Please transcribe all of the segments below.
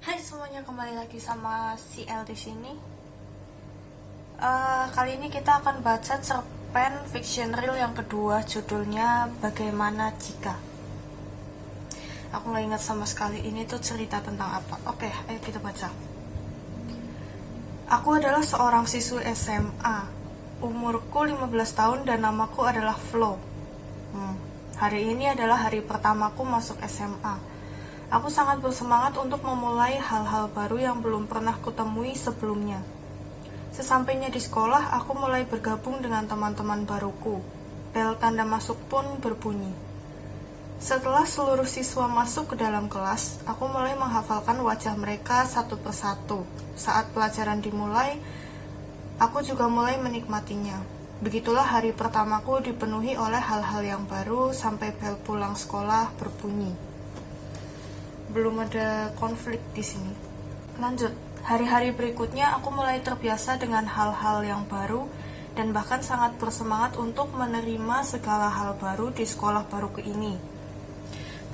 Hai semuanya, kembali lagi sama CL di sini. Kali ini kita akan baca cerpen fiction real yang kedua, judulnya Bagaimana Jika. Aku nggak ingat sama sekali ini tuh cerita tentang apa. Oke, ayo kita baca. Aku adalah seorang siswi SMA. Umurku 15 tahun dan namaku adalah Flo. Hari ini adalah hari pertamaku masuk SMA. Aku sangat bersemangat untuk memulai hal-hal baru yang belum pernah kutemui sebelumnya. Sesampainya di sekolah, aku mulai bergabung dengan teman-teman baruku. Bel tanda masuk pun berbunyi. Setelah seluruh siswa masuk ke dalam kelas, aku mulai menghafalkan wajah mereka satu persatu. Saat pelajaran dimulai, aku juga mulai menikmatinya. Begitulah hari pertamaku dipenuhi oleh hal-hal yang baru sampai bel pulang sekolah berbunyi. Belum ada konflik di sini. Lanjut, hari-hari berikutnya aku mulai terbiasa dengan hal-hal yang baru dan bahkan sangat bersemangat untuk menerima segala hal baru di sekolah baruku ini.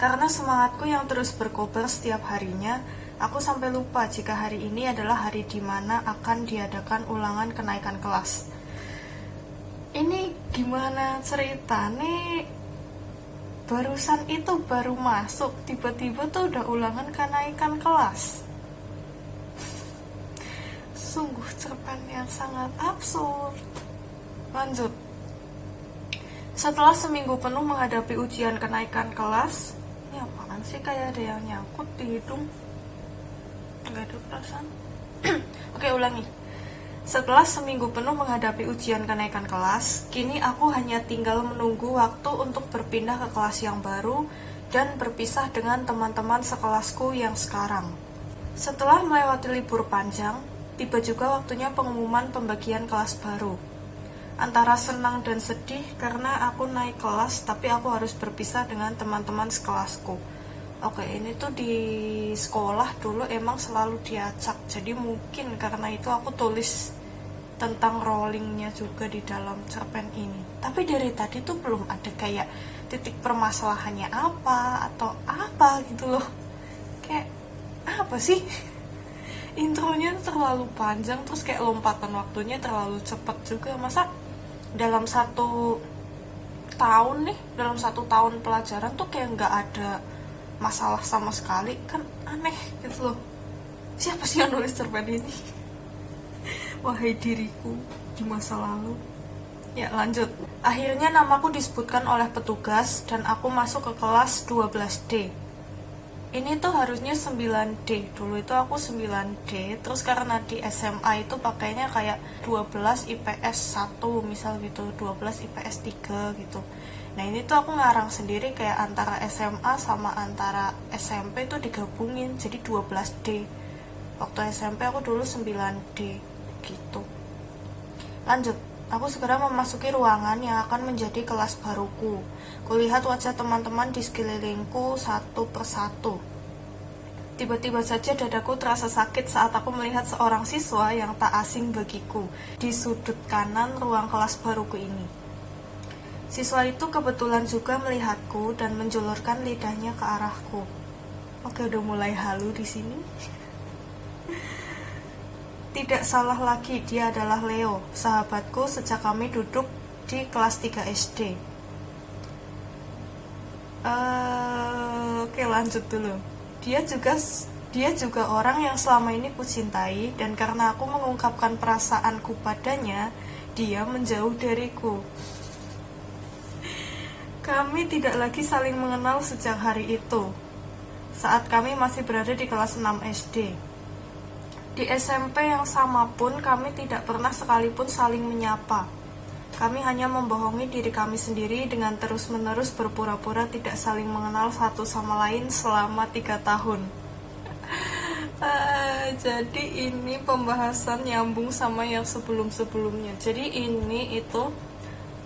Karena semangatku yang terus berkobar setiap harinya, aku sampai lupa jika hari ini adalah hari di mana akan diadakan ulangan kenaikan kelas. Ini gimana ceritanya? Barusan itu baru masuk, tiba-tiba tuh udah ulangan kenaikan kelas. Sungguh cerpen yang sangat absurd. Lanjut. Setelah seminggu penuh menghadapi ujian kenaikan kelas, ini apaan sih, kayak ada yang nyangkut di hidung? Gak ada perasaan. Oke, ulangi. Setelah seminggu penuh menghadapi ujian kenaikan kelas, kini aku hanya tinggal menunggu waktu untuk berpindah ke kelas yang baru dan berpisah dengan teman-teman sekelasku yang sekarang. Setelah melewati libur panjang, tiba juga waktunya pengumuman pembagian kelas baru. Antara senang dan sedih karena aku naik kelas tapi aku harus berpisah dengan teman-teman sekelasku. Oke, ini tuh di sekolah dulu emang selalu diacak, jadi mungkin karena itu aku tulis tentang rollingnya juga di dalam cerpen ini. Tapi dari tadi tuh belum ada kayak titik permasalahannya apa atau apa gitu loh. Kayak apa sih? Intronya tuh terlalu panjang, terus kayak lompatan waktunya terlalu cepat juga. Masa dalam satu tahun dalam satu tahun pelajaran tuh kayak nggak ada masalah sama sekali, kan aneh gitu loh. Siapa sih yang nulis cerpen ini? Wahai diriku di masa lalu. Ya, lanjut. Akhirnya namaku disebutkan oleh petugas dan aku masuk ke kelas 12D. Ini tuh harusnya 9D. Dulu itu aku 9D, terus karena di SMA itu pakainya kayak 12 IPS 1 misal gitu, 12 IPS 3 gitu. Nah, ini tuh aku ngarang sendiri kayak antara SMA sama antara SMP tuh digabungin jadi 12D. Waktu SMP aku dulu 9D gitu. Lanjut, aku segera memasuki ruangan yang akan menjadi kelas baruku. Kulihat wajah teman-teman di sekelilingku satu persatu. Tiba-tiba saja dadaku terasa sakit saat aku melihat seorang siswa yang tak asing bagiku di sudut kanan ruang kelas baruku ini. Siswa itu kebetulan juga melihatku dan menjulurkan lidahnya ke arahku. Oke, udah mulai halu di sini. Tidak salah lagi, dia adalah Leo, sahabatku sejak kami duduk di kelas 3 SD. Oke, lanjut dulu. Dia juga orang yang selama ini kucintai, dan karena aku mengungkapkan perasaanku padanya, dia menjauh dariku. Kami tidak lagi saling mengenal sejak hari itu, saat kami masih berada di kelas 6 SD. Di SMP yang sama pun kami tidak pernah sekalipun saling menyapa. Kami hanya membohongi diri kami sendiri dengan terus-menerus berpura-pura tidak saling mengenal satu sama lain selama 3 tahun. Jadi ini pembahasan nyambung sama yang sebelum-sebelumnya. Jadi ini itu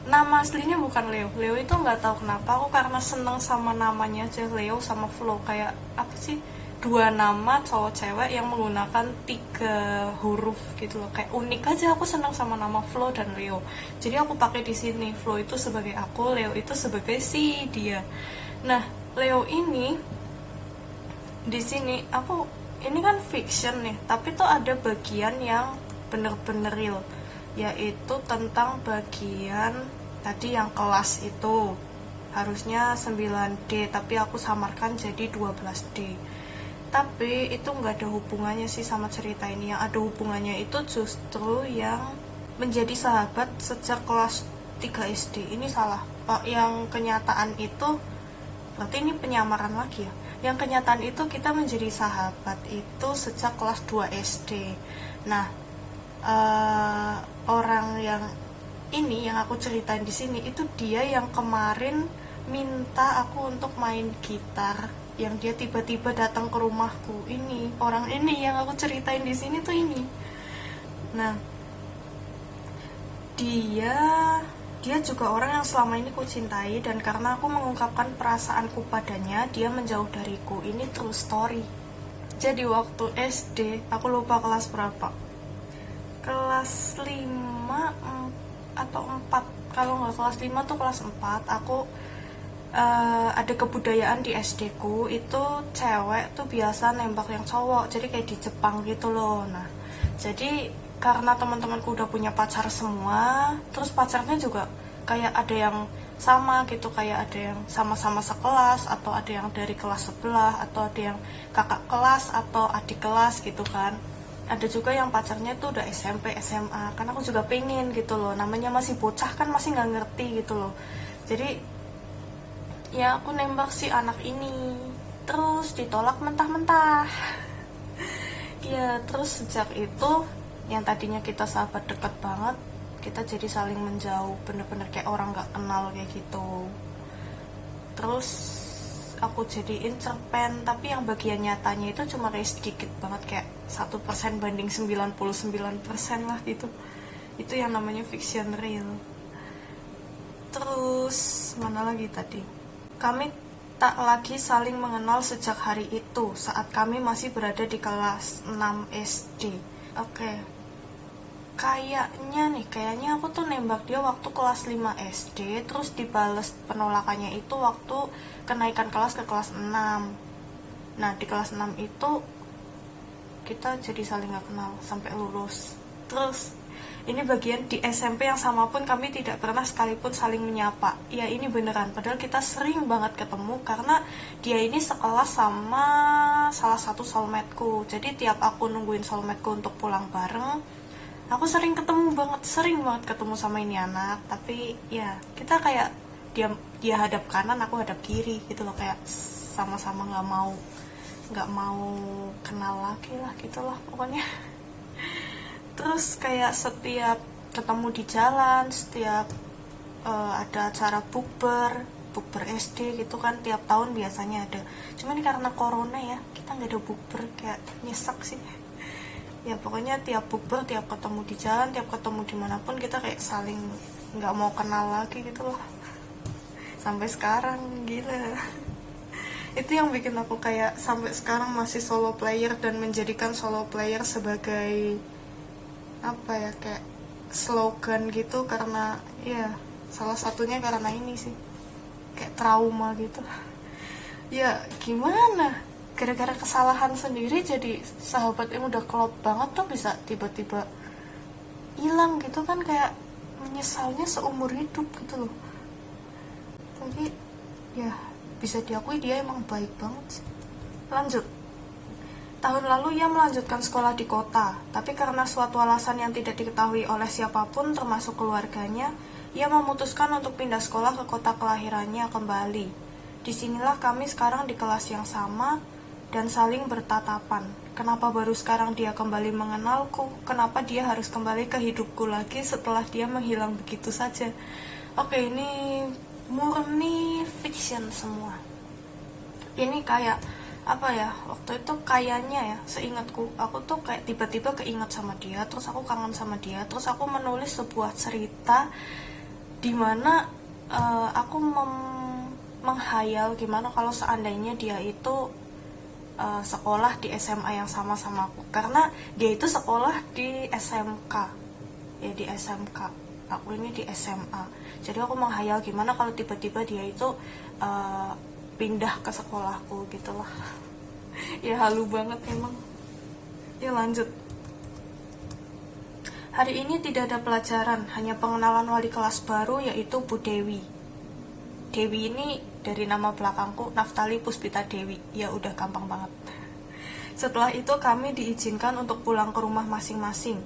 nama aslinya bukan Leo. Leo itu nggak tahu kenapa aku karena seneng sama namanya aja, Leo sama Flo. Kayak apa sih? 2 nama cowok cewek yang menggunakan 3 huruf gitu loh, kayak unik aja. Aku senang sama nama Flo dan Leo, jadi aku pakai di sini. Flo itu sebagai aku, Leo itu sebagai si dia. Nah, Leo ini di sini aku ini kan fiction nih, tapi tuh ada bagian yang bener-bener real, yaitu tentang bagian tadi yang kelas itu harusnya 9D tapi aku samarkan jadi 12D. Tapi itu nggak ada hubungannya sih sama cerita ini. Yang ada hubungannya itu justru yang menjadi sahabat sejak kelas 3 SD. Ini salah. Yang kenyataan itu berarti ini penyamaran lagi ya. Yang kenyataan itu kita menjadi sahabat itu sejak kelas 2 SD. Nah, orang yang ini yang aku ceritain di sini itu dia yang kemarin minta aku untuk main gitar, yang dia tiba-tiba datang ke rumahku. Ini orang ini yang aku ceritain di sini tuh ini. Nah, dia juga orang yang selama ini ku cintai, dan karena aku mengungkapkan perasaanku padanya, dia menjauh dariku. Ini true story. Jadi waktu SD, aku lupa kelas berapa, kelas 5 atau 4, kalau nggak kelas 5 tuh kelas 4, aku ada kebudayaan di SD ku, itu cewek tuh biasa nembak yang cowok, jadi kayak di Jepang gitu loh. Nah, jadi karena teman-temanku udah punya pacar semua, terus pacarnya juga kayak ada yang sama gitu, kayak ada yang sama-sama sekelas, atau ada yang dari kelas sebelah, atau ada yang kakak kelas atau adik kelas gitu kan. Ada juga yang pacarnya tuh udah SMP, SMA, kan aku juga pengen gitu loh, namanya masih bocah kan, masih nggak ngerti gitu loh. Jadi ya aku nembak si anak ini, terus ditolak mentah-mentah. Ya terus sejak itu, yang tadinya kita sahabat deket banget, kita jadi saling menjauh, bener-bener kayak orang gak kenal kayak gitu. Terus aku jadiin cerpen, tapi yang bagian nyatanya itu cuma kayak sedikit banget, kayak 1% banding 99% lah gitu. Itu yang namanya fiction real. Terus mana lagi tadi, kami tak lagi saling mengenal sejak hari itu, saat kami masih berada di kelas 6 SD. Oke. Kayaknya aku tuh nembak dia waktu kelas 5 SD, terus dibales penolakannya itu waktu kenaikan kelas ke kelas 6. Nah, di kelas 6 itu kita jadi saling gak kenal sampai lulus. Terus ini bagian di SMP yang sama pun kami tidak pernah sekalipun saling menyapa. Ya ini beneran, padahal kita sering banget ketemu karena dia ini sekelas sama salah satu soulmate-ku. Jadi tiap aku nungguin soulmate-ku untuk pulang bareng, aku sering banget ketemu sama ini anak. Tapi ya kita kayak dia hadap kanan, aku hadap kiri gitu loh, kayak sama-sama nggak mau kenal lagi lah gitulah pokoknya. Terus kayak setiap ketemu di jalan, setiap ada acara bukber SD gitu kan, tiap tahun biasanya ada. Cuman karena corona ya, kita nggak ada bukber, kayak nyesek sih. Ya pokoknya tiap bukber, tiap ketemu di jalan, tiap ketemu dimanapun, kita kayak saling nggak mau kenal lagi gitu loh. Sampai sekarang, gila. Itu yang bikin aku kayak sampai sekarang masih solo player, dan menjadikan solo player sebagai apa ya, kayak slogan gitu, karena ya salah satunya karena ini sih, kayak trauma gitu. Ya gimana, gara-gara kesalahan sendiri jadi sahabat yang udah klop banget tuh bisa tiba-tiba hilang gitu kan, kayak menyesalnya seumur hidup gitu loh. Tapi ya bisa diakui dia emang baik banget sih. Lanjut. Tahun lalu ia melanjutkan sekolah di kota, tapi karena suatu alasan yang tidak diketahui oleh siapapun termasuk keluarganya, ia memutuskan untuk pindah sekolah ke kota kelahirannya kembali. Disinilah kami sekarang di kelas yang sama dan saling bertatapan. Kenapa baru sekarang dia kembali mengenalku? Kenapa dia harus kembali ke hidupku lagi setelah dia menghilang begitu saja? Oke, ini murni fiction semua. Ini kayak apa ya, waktu itu kayaknya ya, seingatku aku tuh kayak tiba-tiba keinget sama dia, terus aku kangen sama dia, terus aku menulis sebuah cerita dimana aku menghayal gimana kalau seandainya dia itu sekolah di SMA yang sama-sama aku, karena dia itu sekolah di SMK ya, di SMK, aku ini di SMA. Jadi aku menghayal gimana kalau tiba-tiba dia itu pindah ke sekolahku gitu lah. Ya halu banget emang. Yuk lanjut. Hari ini tidak ada pelajaran, hanya pengenalan wali kelas baru yaitu Bu Dewi. Dewi ini dari nama belakangku, Naftali Puspita Dewi. Ya udah gampang banget. Setelah itu kami diizinkan untuk pulang ke rumah masing-masing.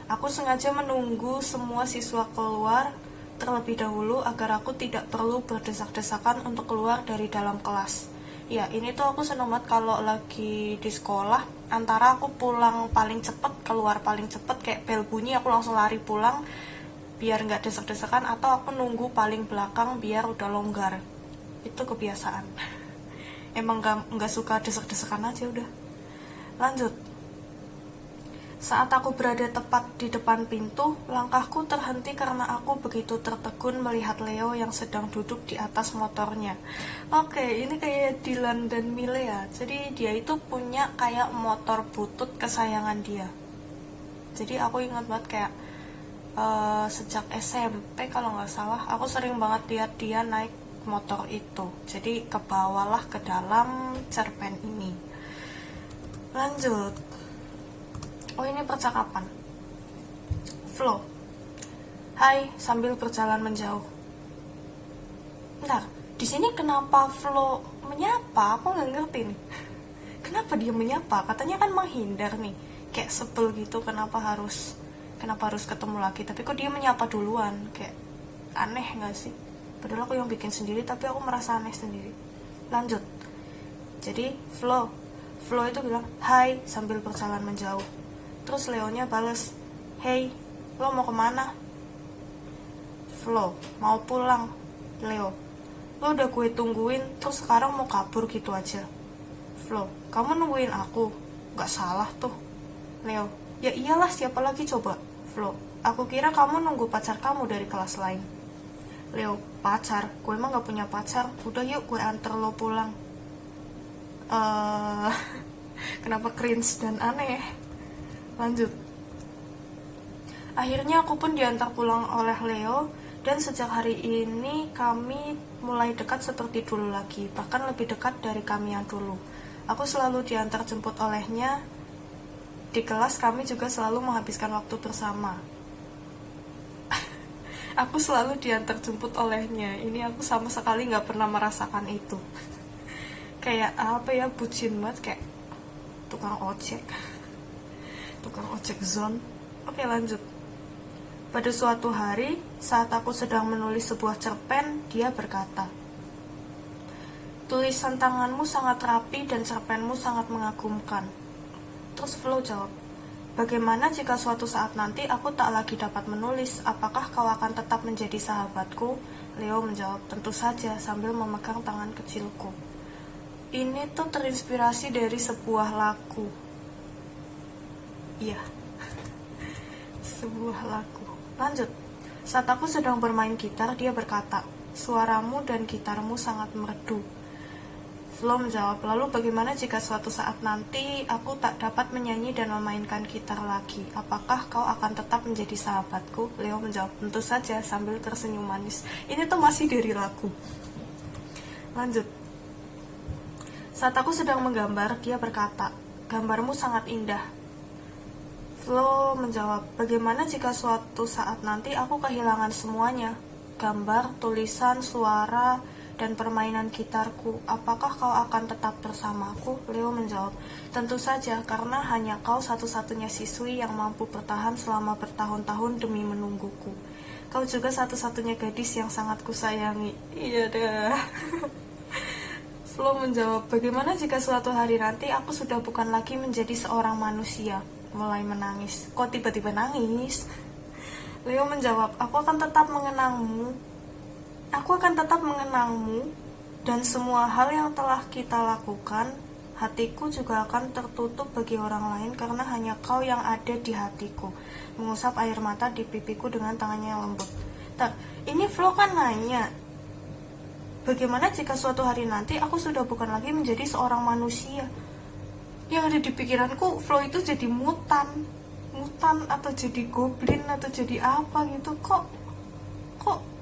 Aku sengaja menunggu semua siswa keluar terlebih dahulu agar aku tidak perlu berdesak-desakan untuk keluar dari dalam kelas. Ya, ini tuh aku seneng banget kalau lagi di sekolah, antara aku pulang paling cepet, keluar paling cepet, kayak bel bunyi aku langsung lari pulang biar nggak desak-desakan, atau aku nunggu paling belakang biar udah longgar. Itu kebiasaan. Emang nggak suka desak-desakan aja udah. Lanjut. Saat aku berada tepat di depan pintu, langkahku terhenti karena aku begitu tertegun melihat Leo yang sedang duduk di atas motornya. Oke, ini kayak Dylan dan Mile ya. Jadi dia itu punya kayak motor butut kesayangan dia. Jadi aku ingat banget kayak sejak SMP kalau nggak salah, aku sering banget lihat dia naik motor itu. Jadi kebawalah ke dalam cerpen ini. Lanjut. Oh, ini percakapan. Flo. Hai, sambil berjalan menjauh. Bentar, di sini kenapa Flo menyapa? Aku nggak ngerti nih. Kenapa dia menyapa? Katanya kan menghindar nih. Kayak sebel gitu, kenapa harus ketemu lagi? Tapi kok dia menyapa duluan? Kayak aneh nggak sih? Padahal aku yang bikin sendiri, tapi aku merasa aneh sendiri. Lanjut. Jadi Flo itu bilang, hai, sambil berjalan menjauh. Terus Leonya bales, hey, lo mau kemana? Flo, mau pulang. Leo, lo udah gue tungguin, terus sekarang mau kabur gitu aja. Flo, kamu nungguin aku? Gak salah tuh. Leo, ya iyalah, siapa lagi coba? Flo, aku kira kamu nunggu pacar kamu dari kelas lain. Leo, pacar? Gue emang gak punya pacar. Udah yuk, gue anter lo pulang. Kenapa cringe dan aneh? Lanjut. Akhirnya aku pun diantar pulang oleh Leo, dan sejak hari ini kami mulai dekat seperti dulu lagi, bahkan lebih dekat dari kami yang dulu. Aku selalu diantar jemput olehnya. Di kelas kami juga selalu menghabiskan waktu bersama. Aku selalu diantar jemput olehnya. Ini aku sama sekali gak pernah merasakan itu. Kayak apa ya, bucin banget, kayak tukang ojek zone. Oke, lanjut. Pada suatu hari, saat aku sedang menulis sebuah cerpen, dia berkata, tulisan tanganmu sangat rapi dan cerpenmu sangat mengagumkan. Terus Flo jawab, bagaimana jika suatu saat nanti aku tak lagi dapat menulis, apakah kau akan tetap menjadi sahabatku? Leo menjawab, tentu saja, sambil memegang tangan kecilku. Ini tuh terinspirasi dari sebuah lagu. Iya, sebuah lagu. Lanjut. Saat aku sedang bermain gitar, dia berkata, suaramu dan gitarmu sangat merdu. Flo menjawab, lalu bagaimana jika suatu saat nanti aku tak dapat menyanyi dan memainkan gitar lagi? Apakah kau akan tetap menjadi sahabatku? Leo menjawab, tentu saja, sambil tersenyum manis. Ini tuh masih dari lagu. Lanjut. Saat aku sedang menggambar, dia berkata, gambarmu sangat indah. Flo menjawab, bagaimana jika suatu saat nanti aku kehilangan semuanya? Gambar, tulisan, suara, dan permainan gitarku. Apakah kau akan tetap bersamaku? Leo menjawab, tentu saja, karena hanya kau satu-satunya siswi yang mampu bertahan selama bertahun-tahun demi menungguku. Kau juga satu-satunya gadis yang sangat kusayangi. Iya dah. Flo menjawab, bagaimana jika suatu hari nanti aku sudah bukan lagi menjadi seorang manusia? Mulai menangis. Kok tiba-tiba nangis? Leo menjawab, aku akan tetap mengenangmu. Aku akan tetap mengenangmu, dan semua hal yang telah kita lakukan, hatiku juga akan tertutup bagi orang lain karena hanya kau yang ada di hatiku. Mengusap air mata di pipiku dengan tangannya yang lembut. Ini Flo kan nanya, bagaimana jika suatu hari nanti aku sudah bukan lagi menjadi seorang manusia? Yang ada di pikiranku, Flo itu jadi mutan atau jadi goblin atau jadi apa gitu.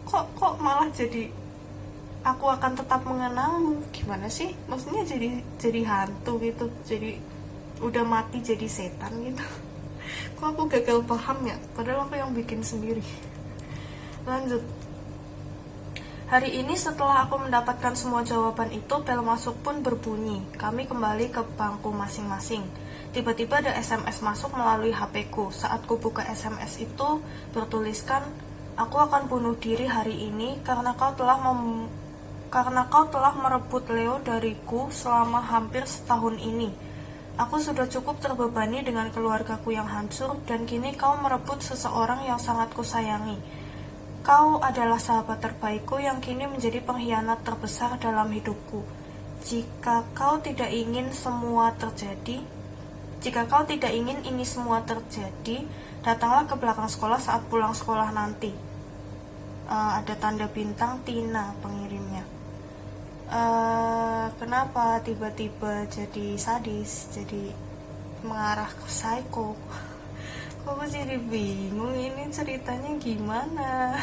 Kok malah jadi aku akan tetap mengenangmu? Gimana sih? Maksudnya jadi hantu gitu. Jadi udah mati jadi setan gitu. Kok aku gagal paham ya, padahal aku yang bikin sendiri. Lanjut. Hari ini setelah aku mendapatkan semua jawaban itu, bel masuk pun berbunyi. Kami kembali ke bangku masing-masing. Tiba-tiba ada SMS masuk melalui HP-ku. Saat ku buka SMS itu bertuliskan, "Aku akan bunuh diri hari ini karena kau telah merebut Leo dariku selama hampir setahun ini. Aku sudah cukup terbebani dengan keluargaku yang hancur, dan kini kau merebut seseorang yang sangat kusayangi. Kau adalah sahabat terbaikku yang kini menjadi pengkhianat terbesar dalam hidupku. Jika kau tidak ingin ini semua terjadi, datanglah ke belakang sekolah saat pulang sekolah nanti." Ada tanda bintang Tina pengirimnya. Kenapa tiba-tiba jadi sadis, jadi mengarah ke psycho? Kok aku jadi bingung ini ceritanya gimana.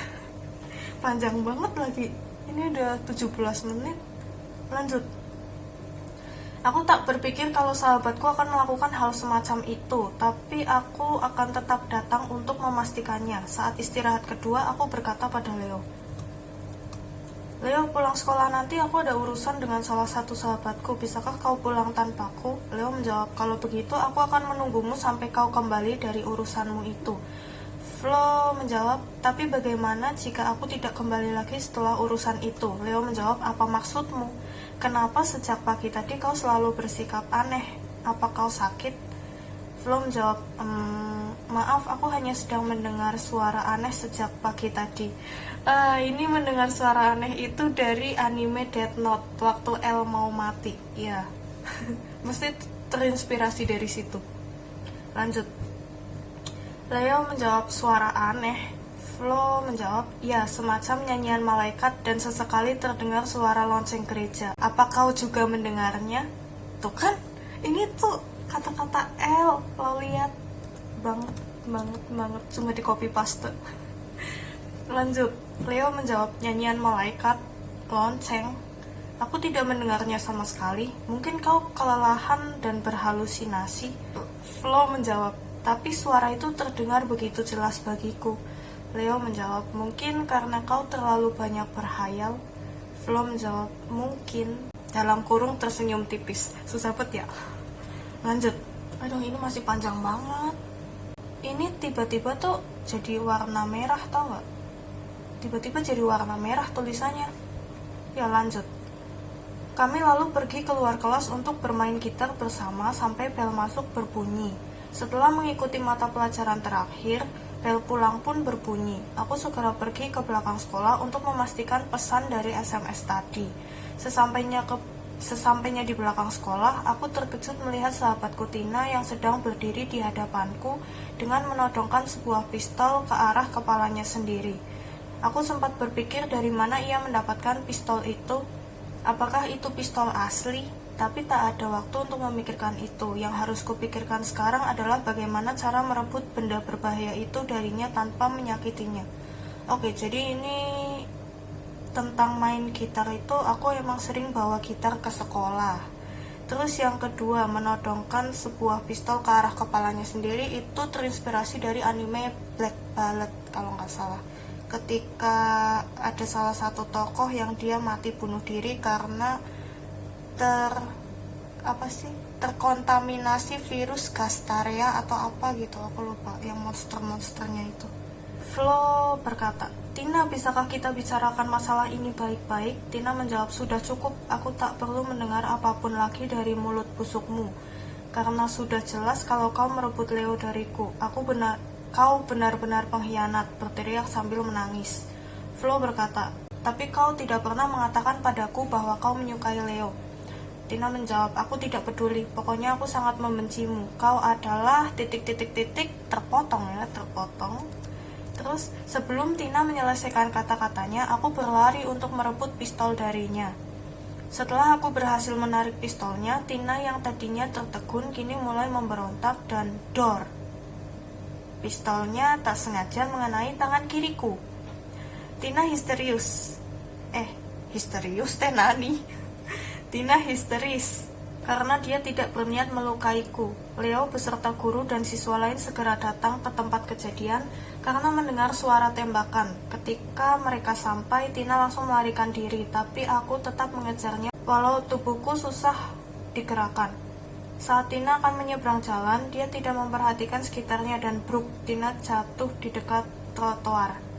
Panjang banget lagi. Ini udah 17 menit. Lanjut. Aku tak berpikir kalau sahabatku akan melakukan hal semacam itu, tapi aku akan tetap datang untuk memastikannya. Saat istirahat kedua, aku berkata pada Leo, "Leo, pulang sekolah nanti aku ada urusan dengan salah satu sahabatku. Bisakah kau pulang tanpaku?" Leo menjawab, "Kalau begitu aku akan menunggumu sampai kau kembali dari urusanmu itu." Flo menjawab, "Tapi bagaimana jika aku tidak kembali lagi setelah urusan itu?" Leo menjawab, "Apa maksudmu? Kenapa sejak pagi tadi kau selalu bersikap aneh? Apa kau sakit?" Flo menjawab, "Maaf, aku hanya sedang mendengar suara aneh sejak pagi tadi." Ini mendengar suara aneh itu dari anime Death Note waktu L mau mati. Ya, mesti terinspirasi dari situ. Lanjut. Leo menjawab, "Suara aneh." Flo menjawab, "Ya, semacam nyanyian malaikat dan sesekali terdengar suara lonceng gereja. Apa kau juga mendengarnya?" Tuh kan, ini tuh kata-kata L, lo lihat banget, cuma di copy paste. Lanjut, Leo menjawab, "Nyanyian malaikat, lonceng. Aku tidak mendengarnya sama sekali. Mungkin kau kelelahan dan berhalusinasi." Flo menjawab, "Tapi suara itu terdengar begitu jelas bagiku." Leo menjawab, "Mungkin karena kau terlalu banyak berhayal." Flo menjawab, "Mungkin." Dalam kurung tersenyum tipis. Susah bet ya. Lanjut. Aduh, ini masih panjang banget. Ini tiba-tiba tuh jadi warna merah, tau gak? Tiba-tiba jadi warna merah tulisannya. Ya, lanjut. Kami lalu pergi keluar kelas untuk bermain gitar bersama sampai bel masuk berbunyi. Setelah mengikuti mata pelajaran terakhir, bel pulang pun berbunyi. Aku segera pergi ke belakang sekolah untuk memastikan pesan dari SMS tadi. Sesampainya di belakang sekolah, aku terkejut melihat sahabatku Tina yang sedang berdiri di hadapanku dengan menodongkan sebuah pistol ke arah kepalanya sendiri. Aku sempat berpikir dari mana ia mendapatkan pistol itu. Apakah itu pistol asli? Tapi tak ada waktu untuk memikirkan itu. Yang harus kupikirkan sekarang adalah bagaimana cara merebut benda berbahaya itu darinya tanpa menyakitinya. Oke, jadi ini tentang main gitar itu, aku emang sering bawa gitar ke sekolah. Terus yang kedua, menodongkan sebuah pistol ke arah kepalanya sendiri, itu terinspirasi dari anime Black Ballad kalau nggak salah. Ketika ada salah satu tokoh yang dia mati bunuh diri karena terkontaminasi virus Gastaria atau apa gitu, aku lupa, yang monster-monsternya itu. Flo berkata, "Tina, bisakah kita bicarakan masalah ini baik-baik?" Tina menjawab, "Sudah cukup, aku tak perlu mendengar apapun lagi dari mulut busukmu. Karena sudah jelas kalau kau merebut Leo dariku. Kau benar-benar pengkhianat," berteriak sambil menangis. Flo berkata, "Tapi kau tidak pernah mengatakan padaku bahwa kau menyukai Leo." Tina menjawab, "Aku tidak peduli, pokoknya aku sangat membencimu. Kau adalah ... terpotong. Terus sebelum Tina menyelesaikan kata-katanya, aku berlari untuk merebut pistol darinya. Setelah aku berhasil menarik pistolnya, Tina yang tadinya tertegun kini mulai memberontak dan dor. Pistolnya tak sengaja mengenai tangan kiriku. Tina histerius. Tina histeris. karena dia tidak berniat melukaiku. Leo beserta guru dan siswa lain segera datang ke tempat kejadian karena mendengar suara tembakan. Ketika mereka sampai, Tina langsung melarikan diri, tapi aku tetap mengejarnya walau tubuhku susah digerakkan. Saat Tina akan menyeberang jalan, dia tidak memperhatikan sekitarnya dan bruk, Tina jatuh di dekat trotoar.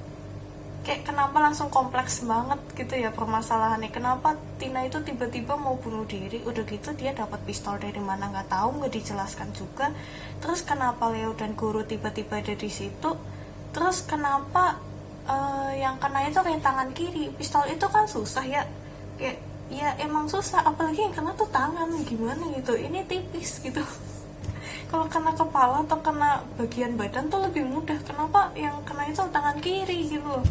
Kayak kenapa langsung kompleks banget gitu ya permasalahannya. Kenapa Tina itu tiba-tiba mau bunuh diri, udah gitu dia dapat pistol dari mana nggak tahu, nggak dijelaskan juga. Terus kenapa Leo dan guru tiba-tiba ada di situ? Terus kenapa yang kena itu kayak tangan kiri? Pistol itu kan susah ya, kayak ya emang susah, apalagi yang kena tuh tangan, gimana gitu. Ini tipis gitu. Kalau kena kepala atau kena bagian badan tuh lebih mudah. Kenapa yang kena itu tangan kiri gitu loh?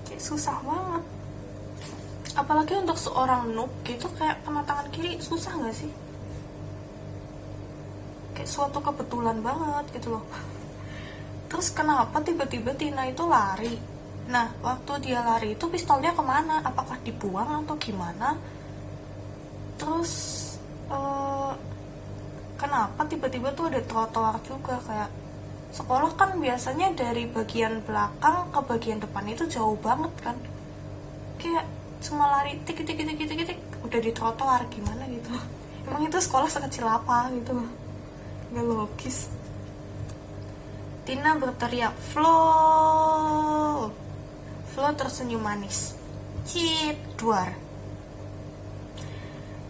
Kayak susah banget. Apalagi untuk seorang noob gitu, kayak kena tangan kiri susah gak sih? Kayak suatu kebetulan banget gitu loh. Terus kenapa tiba-tiba Tina itu lari? Nah, waktu dia lari itu pistolnya kemana? Apakah dibuang atau gimana? Terus kenapa tiba-tiba tuh ada trotoar juga? Kayak sekolah kan biasanya dari bagian belakang ke bagian depan itu jauh banget kan, kayak cuma lari tik tik tik tik tik udah di trotoar, gimana gitu. Emang itu sekolah sekecil apa gitu, nggak logis. Tina berteriak, Flo. Flo tersenyum manis, cit, duar.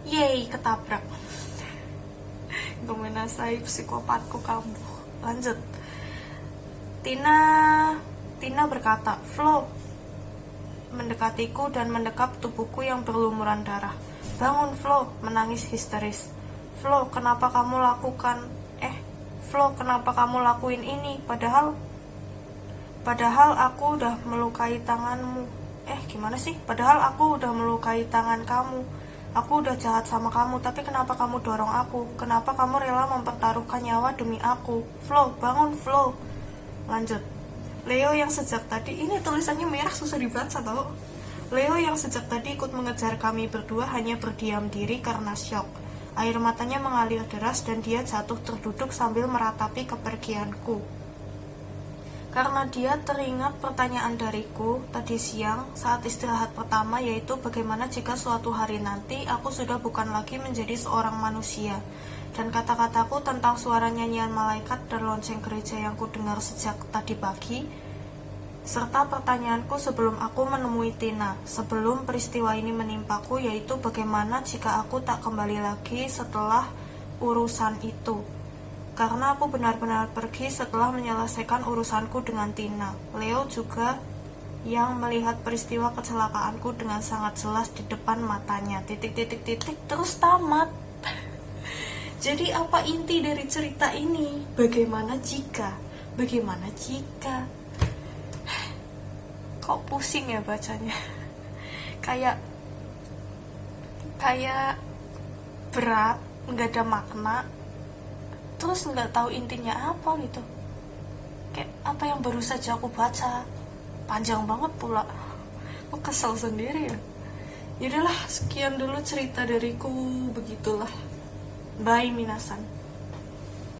Yeay, ketabrak. Gomenasai, psikopatku kamu. Lanjut. Tina berkata, Flo mendekatiku dan mendekap tubuhku yang berlumuran darah. Bangun, Flo, menangis histeris. Flo, kenapa kamu lakuin ini? Padahal aku udah melukai tanganmu. Padahal aku udah melukai tangan kamu. Aku udah jahat sama kamu, tapi kenapa kamu dorong aku? Kenapa kamu rela mempertaruhkan nyawa demi aku? Flo, bangun, Flo. Lanjut. Leo yang sejak tadi, ini tulisannya merah susah dibaca tau. Leo yang sejak tadi ikut mengejar kami berdua hanya berdiam diri karena syok. Air matanya mengalir deras dan dia jatuh terduduk sambil meratapi kepergianku. Karena dia teringat pertanyaan dariku tadi siang saat istirahat pertama, yaitu bagaimana jika suatu hari nanti aku sudah bukan lagi menjadi seorang manusia. Dan kata-kataku tentang suara nyanyian malaikat dan lonceng gereja yang kudengar sejak tadi pagi, serta pertanyaanku sebelum aku menemui Tina, sebelum peristiwa ini menimpaku, yaitu bagaimana jika aku tak kembali lagi setelah urusan itu. Karena aku benar-benar pergi setelah menyelesaikan urusanku dengan Tina. Leo juga yang melihat peristiwa kecelakaanku dengan sangat jelas di depan matanya. Terus tamat. Jadi apa inti dari cerita ini? Bagaimana jika? Kok pusing ya bacanya? Kayak berat, nggak ada makna, terus nggak tahu intinya apa gitu. Kayak apa yang baru saja aku baca, panjang banget pula. Aku kesel sendiri ya. Yaudahlah, sekian dulu cerita dariku, begitulah. Bye minasan.